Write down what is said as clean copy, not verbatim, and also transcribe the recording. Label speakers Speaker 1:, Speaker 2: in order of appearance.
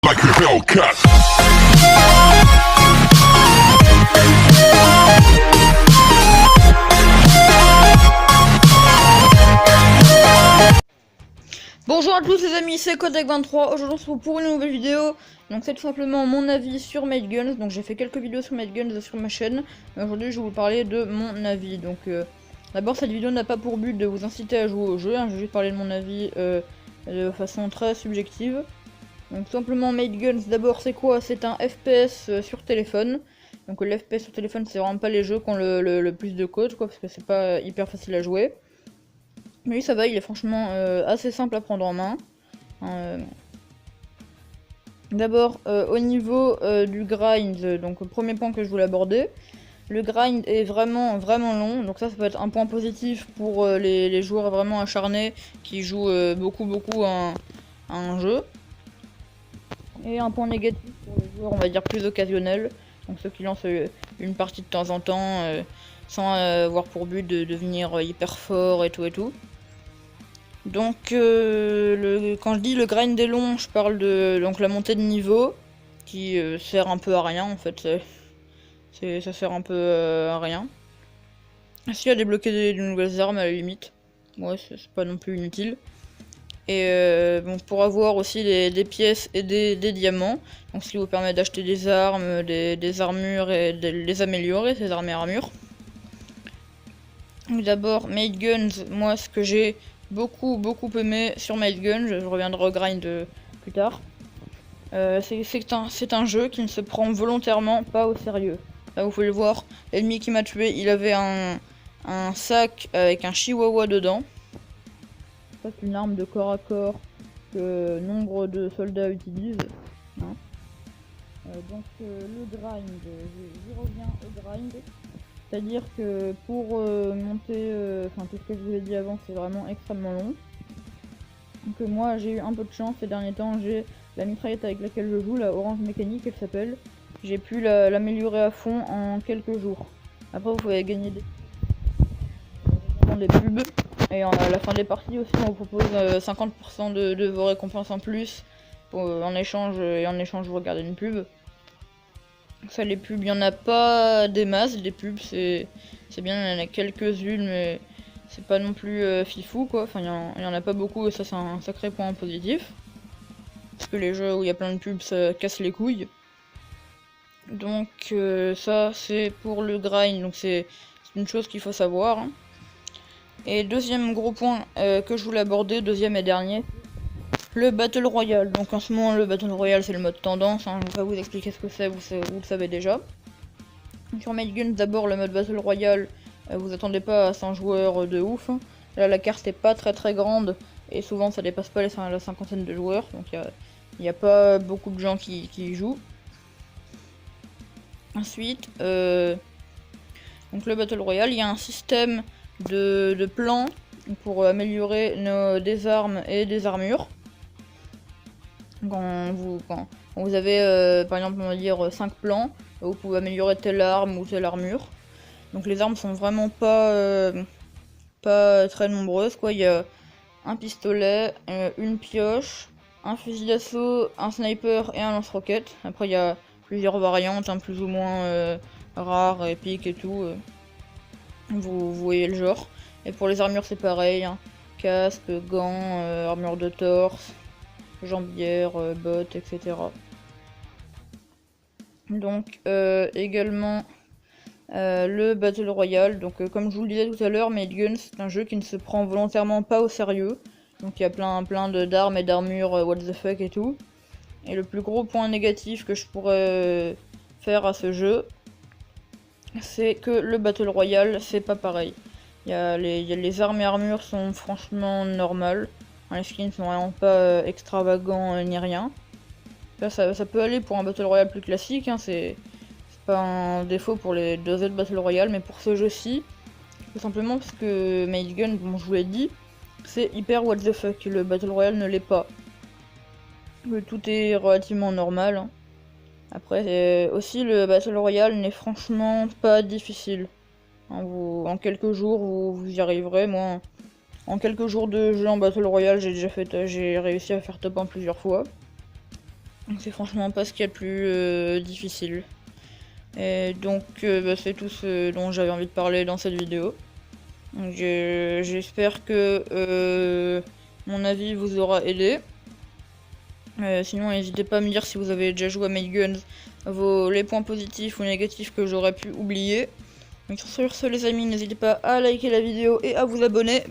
Speaker 1: like a Hellcat.
Speaker 2: Bonjour à tous les amis, c'est Kodak23. Aujourd'hui on se retrouve pour une nouvelle vidéo. Donc c'est tout simplement mon avis sur Made Guns. Donc j'ai fait quelques vidéos sur Made Guns sur ma chaîne. Aujourd'hui je vais vous parler de mon avis. Donc d'abord cette vidéo n'a pas pour but de vous inciter à jouer au jeu, hein. Je vais juste parler de mon avis de façon très subjective. Donc tout simplement Made Guns, d'abord c'est quoi? C'est un FPS sur téléphone. Donc le FPS sur téléphone c'est vraiment pas les jeux qui ont le plus de code quoi, parce que c'est pas hyper facile à jouer. Mais lui ça va, il est franchement assez simple à prendre en main. D'abord au niveau du grind, donc premier point que je voulais aborder. Le grind est vraiment long, donc ça peut être un point positif pour les joueurs vraiment acharnés qui jouent beaucoup à un jeu. Et un point négatif pour les joueurs on va dire plus occasionnels, donc ceux qui lancent une partie de temps en temps sans avoir pour but de devenir hyper fort et tout. Donc quand je dis le grind est long, je parle de donc la montée de niveau qui sert un peu à rien en fait. Ça sert un peu à rien. Si à débloquer de nouvelles armes à la limite, ouais c'est pas non plus inutile. Et bon, pour avoir aussi des pièces et des diamants, donc ce qui vous permet d'acheter des armes, des armures et de les améliorer, ces armes et armures. D'abord Made Guns, moi ce que j'ai beaucoup aimé sur Made Guns, je reviendrai au grind plus tard, c'est un jeu qui ne se prend volontairement pas au sérieux. Là vous pouvez le voir, l'ennemi qui m'a tué, il avait un sac avec un chihuahua dedans. Ça c'est une arme de corps à corps que nombre de soldats utilisent. Hein. Donc le grind, j'y reviens au grind. C'est-à-dire que pour monter, tout ce que je vous ai dit avant, c'est vraiment extrêmement long. Donc moi j'ai eu un peu de chance ces derniers temps, j'ai la mitraillette avec laquelle je joue, la Orange Mécanique elle s'appelle. J'ai pu l'améliorer à fond en quelques jours. Après vous pouvez gagner des pubs. Et à la fin des parties aussi on vous propose 50% de vos récompenses en plus. En échange vous regardez une pub. Ça les pubs, il n'y en a pas des masses, des pubs c'est bien, il y en a quelques-unes mais c'est pas non plus fifou quoi, enfin il y en a pas beaucoup et ça c'est un sacré point positif. Parce que les jeux où il y a plein de pubs ça casse les couilles. Donc ça c'est pour le grind, donc c'est une chose qu'il faut savoir. Hein. Et deuxième gros point que je voulais aborder, deuxième et dernier, le Battle Royale. Donc en ce moment le Battle Royale c'est le mode tendance, hein. Je vais pas vous expliquer ce que c'est, vous le savez déjà. Sur Made Guns d'abord le mode Battle Royale, vous attendez pas à 100 joueurs de ouf. Hein. Là la carte est pas très grande et souvent ça dépasse pas la cinquantaine de joueurs, donc il n'y a pas beaucoup de gens qui y jouent. Ensuite, donc le Battle Royale, il y a un système de plans pour améliorer des armes et des armures. Quand vous avez par exemple on va dire 5 plans, vous pouvez améliorer telle arme ou telle armure. Donc les armes sont vraiment pas très nombreuses quoi. Il y a un pistolet, une pioche, un fusil d'assaut, un sniper et un lance-roquette. Après il y a plusieurs variantes, hein, plus ou moins rares, épiques et tout. Vous voyez le genre. Et pour les armures c'est pareil, hein. Casque, gants, armure de torse, jambières, bottes, etc. Donc également le Battle Royale. Donc comme je vous le disais tout à l'heure, Made Guns c'est un jeu qui ne se prend volontairement pas au sérieux. Donc il y a plein d'armes et d'armures what the fuck et tout. Et le plus gros point négatif que je pourrais faire à ce jeu, c'est que le Battle Royale c'est pas pareil. Les armes et armures sont franchement normales. Les skins sont vraiment pas extravagants ni rien. Là, ça peut aller pour un Battle Royale plus classique, hein, c'est pas un défaut pour les deux autres Battle Royale, mais pour ce jeu-ci, tout simplement parce que Made Gun, bon je vous l'ai dit, c'est hyper what the fuck, le Battle Royale ne l'est pas. Tout est relativement normal. Hein. Après, aussi le Battle Royale n'est franchement pas difficile. Hein, en quelques jours, vous y arriverez. Moi, en quelques jours de jeu en Battle Royale, j'ai réussi à faire top 1 plusieurs fois. Donc c'est franchement pas ce qu'il y a de plus difficile. Et donc bah, c'est tout ce dont j'avais envie de parler dans cette vidéo. J'espère que mon avis vous aura aidé. Sinon n'hésitez pas à me dire si vous avez déjà joué à Made Guns, les points positifs ou négatifs que j'aurais pu oublier. Donc sur ce les amis, n'hésitez pas à liker la vidéo et à vous abonner.